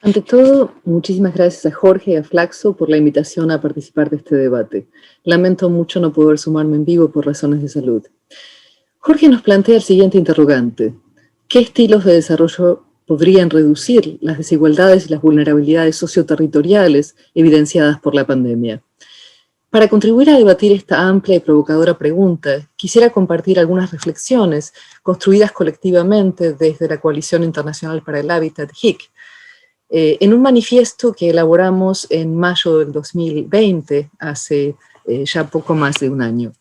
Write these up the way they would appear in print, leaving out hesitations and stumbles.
Ante todo, muchísimas gracias a Jorge y a Flaxo por la invitación a participar de este debate. Lamento mucho no poder sumarme en vivo por razones de salud. Jorge nos plantea el siguiente interrogante. ¿Qué estilos de desarrollo podrían reducir las desigualdades y las vulnerabilidades socioterritoriales evidenciadas por la pandemia? Para contribuir a debatir esta amplia y provocadora pregunta, quisiera compartir algunas reflexiones construidas colectivamente desde la Coalición Internacional para el Hábitat, HIC, en un manifiesto que elaboramos en mayo del 2020, hace ya poco más de un año.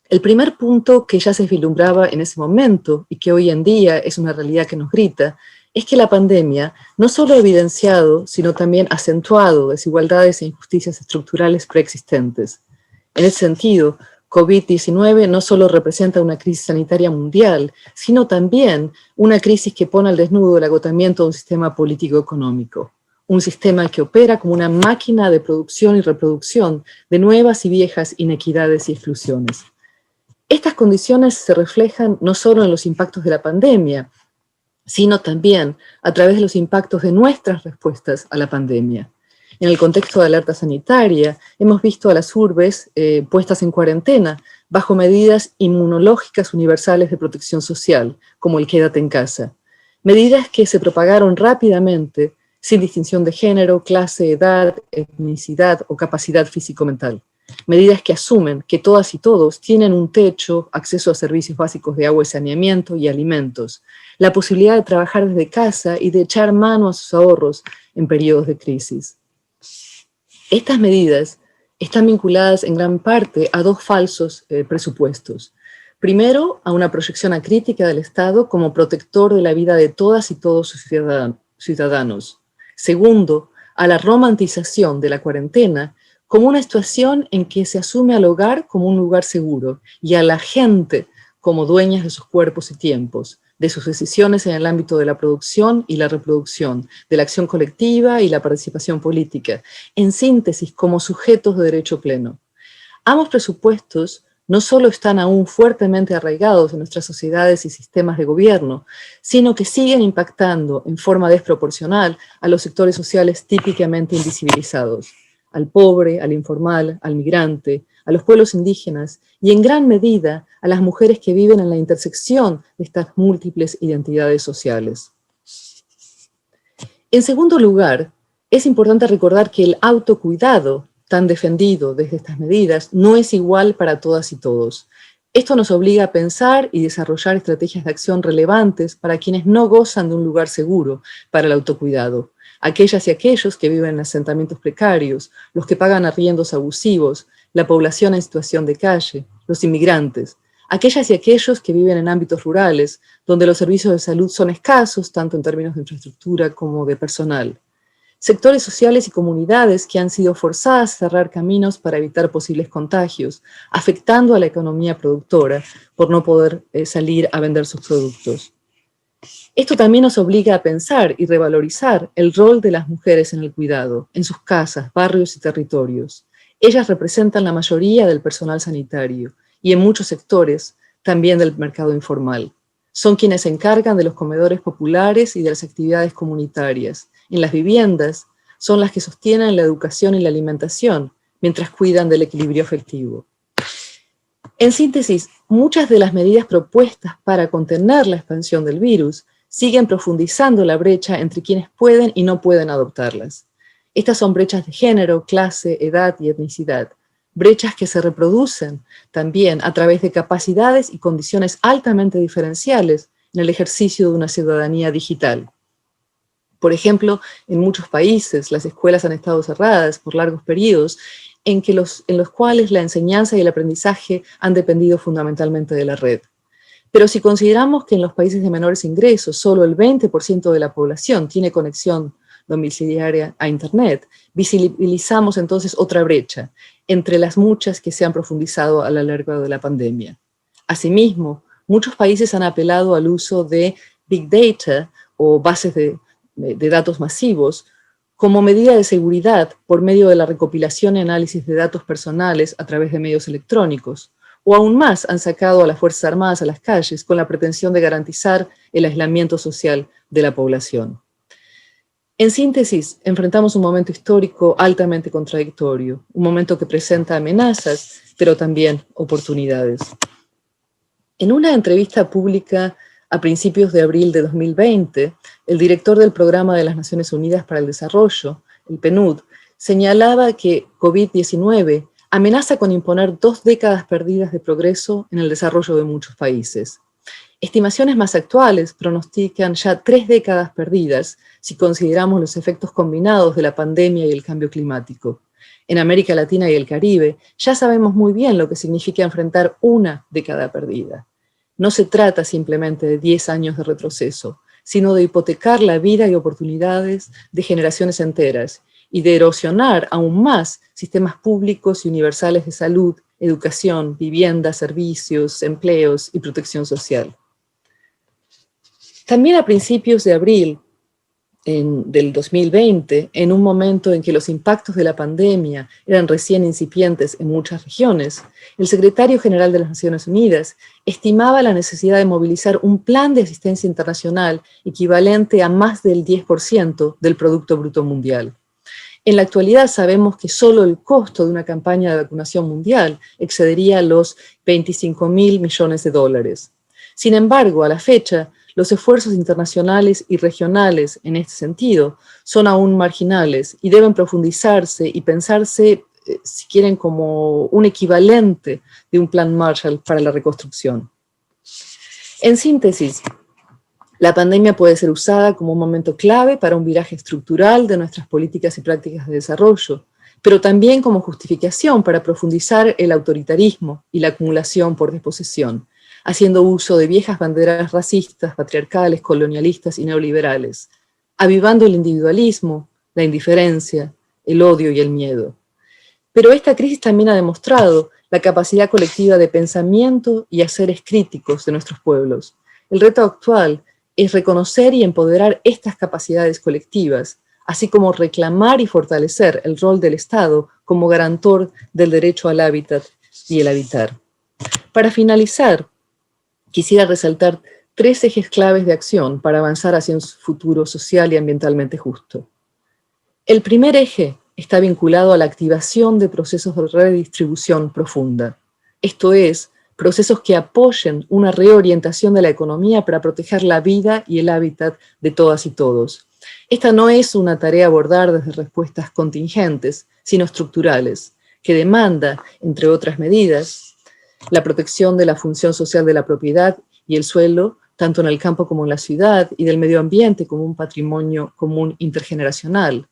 El primer punto que ya se vislumbraba en ese momento y que hoy en día es una realidad que nos grita, es que la pandemia no solo ha evidenciado, sino también acentuado desigualdades e injusticias estructurales preexistentes. En ese sentido, COVID-19 no solo representa una crisis sanitaria mundial, sino también una crisis que pone al desnudo el agotamiento de un sistema político-económico, un sistema que opera como una máquina de producción y reproducción de nuevas y viejas inequidades y exclusiones. Estas condiciones se reflejan no solo en los impactos de la pandemia, sino también a través de los impactos de nuestras respuestas a la pandemia. En el contexto de alerta sanitaria, hemos visto a las urbes puestas en cuarentena bajo medidas inmunológicas universales de protección social, como el quédate en casa. Medidas que se propagaron rápidamente, sin distinción de género, clase, edad, etnicidad o capacidad físico-mental. Medidas que asumen que todas y todos tienen un techo, acceso a servicios básicos de agua y saneamiento y alimentos, la posibilidad de trabajar desde casa y de echar mano a sus ahorros en periodos de crisis. Estas medidas están vinculadas en gran parte a dos falsos presupuestos. Primero, a una proyección acrítica del Estado como protector de la vida de todas y todos sus ciudadanos. Segundo, a la romantización de la cuarentena como una situación en que se asume al hogar como un lugar seguro y a la gente como dueñas de sus cuerpos y tiempos, de sus decisiones en el ámbito de la producción y la reproducción, de la acción colectiva y la participación política, en síntesis como sujetos de derecho pleno. Ambos presupuestos no solo están aún fuertemente arraigados en nuestras sociedades y sistemas de gobierno, sino que siguen impactando en forma desproporcional a los sectores sociales típicamente invisibilizados, al pobre, al informal, al migrante, a los pueblos indígenas y en gran medida a las mujeres que viven en la intersección de estas múltiples identidades sociales. En segundo lugar, es importante recordar que el autocuidado tan defendido desde estas medidas no es igual para todas y todos. Esto nos obliga a pensar y desarrollar estrategias de acción relevantes para quienes no gozan de un lugar seguro para el autocuidado. Aquellas y aquellos que viven en asentamientos precarios, los que pagan arriendos abusivos, la población en situación de calle, los inmigrantes, aquellas y aquellos que viven en ámbitos rurales, donde los servicios de salud son escasos, tanto en términos de infraestructura como de personal. Sectores sociales y comunidades que han sido forzadas a cerrar caminos para evitar posibles contagios, afectando a la economía productora por no poder salir a vender sus productos. Esto también nos obliga a pensar y revalorizar el rol de las mujeres en el cuidado, en sus casas, barrios y territorios. Ellas representan la mayoría del personal sanitario y en muchos sectores también del mercado informal. Son quienes se encargan de los comedores populares y de las actividades comunitarias. En las viviendas son las que sostienen la educación y la alimentación, mientras cuidan del equilibrio afectivo. En síntesis, muchas de las medidas propuestas para contener la expansión del virus siguen profundizando la brecha entre quienes pueden y no pueden adoptarlas. Estas son brechas de género, clase, edad y etnicidad, brechas que se reproducen también a través de capacidades y condiciones altamente diferenciales en el ejercicio de una ciudadanía digital. Por ejemplo, en muchos países las escuelas han estado cerradas por largos periodos en los cuales la enseñanza y el aprendizaje han dependido fundamentalmente de la red. Pero si consideramos que en los países de menores ingresos solo el 20% de la población tiene conexión domiciliaria a Internet, visibilizamos entonces otra brecha entre las muchas que se han profundizado a lo largo de la pandemia. Asimismo, muchos países han apelado al uso de Big Data o bases de datos masivos como medida de seguridad por medio de la recopilación y análisis de datos personales a través de medios electrónicos, o aún más han sacado a las Fuerzas Armadas a las calles con la pretensión de garantizar el aislamiento social de la población. En síntesis, enfrentamos un momento histórico altamente contradictorio, un momento que presenta amenazas, pero también oportunidades. En una entrevista pública a principios de abril de 2020, el director del Programa de las Naciones Unidas para el Desarrollo, el PNUD, señalaba que COVID-19 amenaza con imponer 2 décadas perdidas de progreso en el desarrollo de muchos países. Estimaciones más actuales pronostican ya 3 décadas perdidas si consideramos los efectos combinados de la pandemia y el cambio climático. En América Latina y el Caribe ya sabemos muy bien lo que significa enfrentar una década perdida. No se trata simplemente de 10 años de retroceso, sino de hipotecar la vida y oportunidades de generaciones enteras y de erosionar aún más sistemas públicos y universales de salud, educación, vivienda, servicios, empleos y protección social. También a principios de abril del 2020, en un momento en que los impactos de la pandemia eran recién incipientes en muchas regiones, el secretario general de las Naciones Unidas estimaba la necesidad de movilizar un plan de asistencia internacional equivalente a más del 10% del Producto Bruto Mundial. En la actualidad sabemos que solo el costo de una campaña de vacunación mundial excedería los $25.000 millones. Sin embargo, a la fecha, los esfuerzos internacionales y regionales en este sentido son aún marginales y deben profundizarse y pensarse, si quieren, como un equivalente de un plan Marshall para la reconstrucción. En síntesis, la pandemia puede ser usada como un momento clave para un viraje estructural de nuestras políticas y prácticas de desarrollo, pero también como justificación para profundizar el autoritarismo y la acumulación por disposición, haciendo uso de viejas banderas racistas, patriarcales, colonialistas y neoliberales, avivando el individualismo, la indiferencia, el odio y el miedo. Pero esta crisis también ha demostrado la capacidad colectiva de pensamiento y haceres críticos de nuestros pueblos. El reto actual es reconocer y empoderar estas capacidades colectivas, así como reclamar y fortalecer el rol del Estado como garantor del derecho al hábitat y el habitar. Para finalizar, quisiera resaltar 3 ejes claves de acción para avanzar hacia un futuro social y ambientalmente justo. El primer eje está vinculado a la activación de procesos de redistribución profunda. Esto es, procesos que apoyen una reorientación de la economía para proteger la vida y el hábitat de todas y todos. Esta no es una tarea a abordar desde respuestas contingentes, sino estructurales, que demanda, entre otras medidas, la protección de la función social de la propiedad y el suelo, tanto en el campo como en la ciudad, y del medio ambiente como un patrimonio común intergeneracional.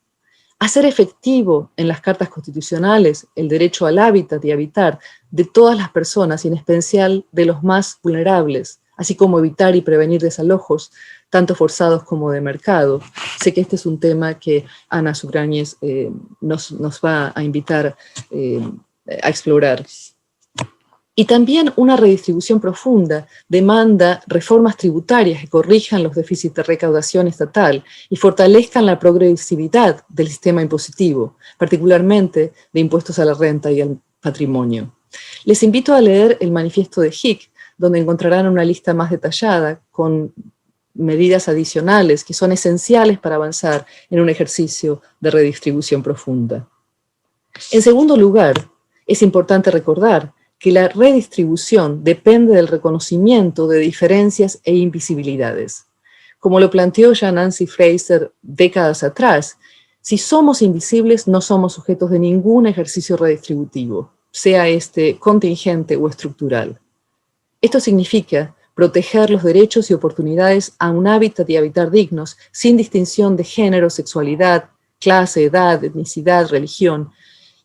Hacer efectivo en las cartas constitucionales el derecho al hábitat y habitar de todas las personas, y en especial de los más vulnerables, así como evitar y prevenir desalojos, tanto forzados como de mercado. Sé que este es un tema que Ana Sugrañes nos va a invitar a explorar. Y también una redistribución profunda demanda reformas tributarias que corrijan los déficits de recaudación estatal y fortalezcan la progresividad del sistema impositivo, particularmente de impuestos a la renta y al patrimonio. Les invito a leer el manifiesto de HIC, donde encontrarán una lista más detallada con medidas adicionales que son esenciales para avanzar en un ejercicio de redistribución profunda. En segundo lugar, es importante recordar que la redistribución depende del reconocimiento de diferencias e invisibilidades. Como lo planteó ya Nancy Fraser décadas atrás, si somos invisibles no somos sujetos de ningún ejercicio redistributivo, sea este contingente o estructural. Esto significa proteger los derechos y oportunidades a un hábitat y habitar dignos, sin distinción de género, sexualidad, clase, edad, etnicidad, religión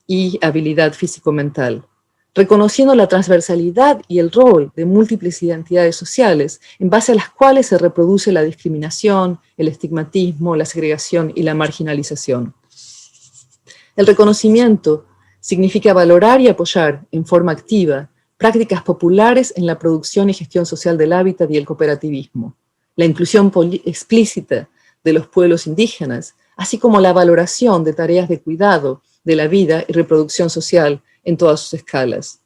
y habilidad físico-mental, reconociendo la transversalidad y el rol de múltiples identidades sociales en base a las cuales se reproduce la discriminación, el estigmatismo, la segregación y la marginalización. El reconocimiento significa valorar y apoyar en forma activa prácticas populares en la producción y gestión social del hábitat y el cooperativismo, la inclusión explícita de los pueblos indígenas, así como la valoración de tareas de cuidado de la vida y reproducción social en todas sus escalas.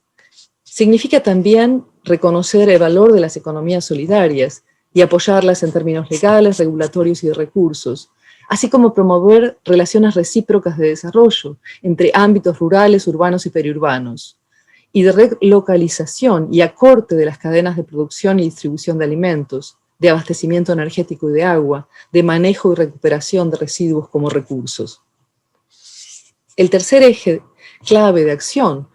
Significa también reconocer el valor de las economías solidarias y apoyarlas en términos legales, regulatorios y de recursos, así como promover relaciones recíprocas de desarrollo entre ámbitos rurales, urbanos y periurbanos, y de relocalización y acorte de las cadenas de producción y distribución de alimentos, de abastecimiento energético y de agua, de manejo y recuperación de residuos como recursos. El tercer eje clave de acción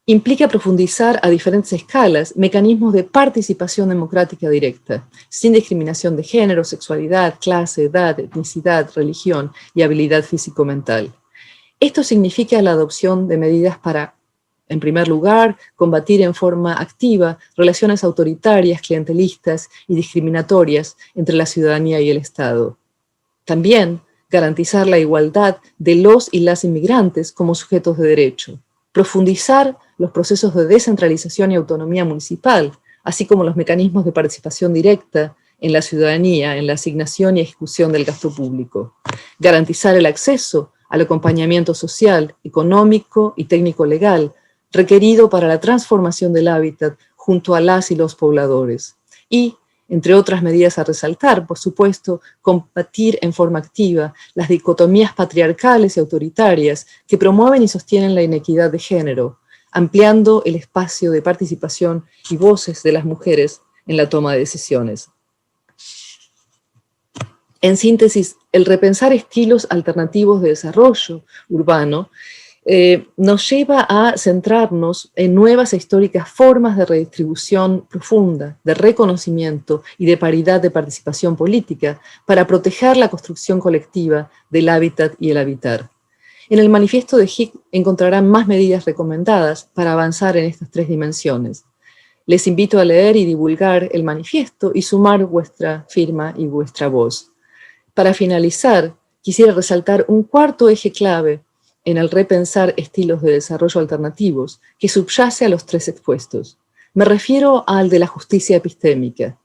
implica profundizar a diferentes escalas mecanismos de participación democrática directa, sin discriminación de género, sexualidad, clase, edad, etnicidad, religión y habilidad físico-mental. Esto significa la adopción de medidas para, en primer lugar, combatir en forma activa relaciones autoritarias, clientelistas y discriminatorias entre la ciudadanía y el Estado. También garantizar la igualdad de los y las inmigrantes como sujetos de derecho, profundizar los procesos de descentralización y autonomía municipal, así como los mecanismos de participación directa en la ciudadanía, en la asignación y ejecución del gasto público, garantizar el acceso al acompañamiento social, económico y técnico-legal requerido para la transformación del hábitat junto a las y los pobladores, y, entre otras medidas a resaltar, por supuesto, combatir en forma activa las dicotomías patriarcales y autoritarias que promueven y sostienen la inequidad de género, ampliando el espacio de participación y voces de las mujeres en la toma de decisiones. En síntesis, el repensar estilos alternativos de desarrollo urbano nos lleva a centrarnos en nuevas e históricas formas de redistribución profunda, de reconocimiento y de paridad de participación política para proteger la construcción colectiva del hábitat y el habitar. En el manifiesto de HIC encontrarán más medidas recomendadas para avanzar en estas tres dimensiones. Les invito a leer y divulgar el manifiesto y sumar vuestra firma y vuestra voz. Para finalizar, quisiera resaltar un cuarto eje clave en el repensar estilos de desarrollo alternativos que subyace a los tres expuestos. Me refiero al de la justicia epistémica.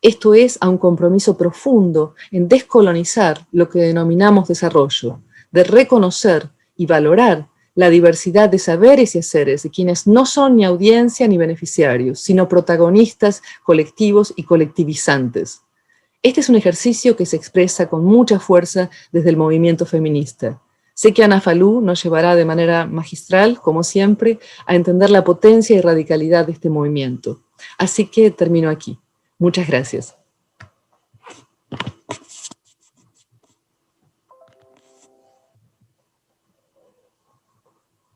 Esto es, a un compromiso profundo en descolonizar lo que denominamos desarrollo, de reconocer y valorar la diversidad de saberes y haceres de quienes no son ni audiencia ni beneficiarios, sino protagonistas colectivos y colectivizantes. Este es un ejercicio que se expresa con mucha fuerza desde el movimiento feminista. Sé que Ana Falú nos llevará de manera magistral, como siempre, a entender la potencia y radicalidad de este movimiento. Así que termino aquí. Muchas gracias.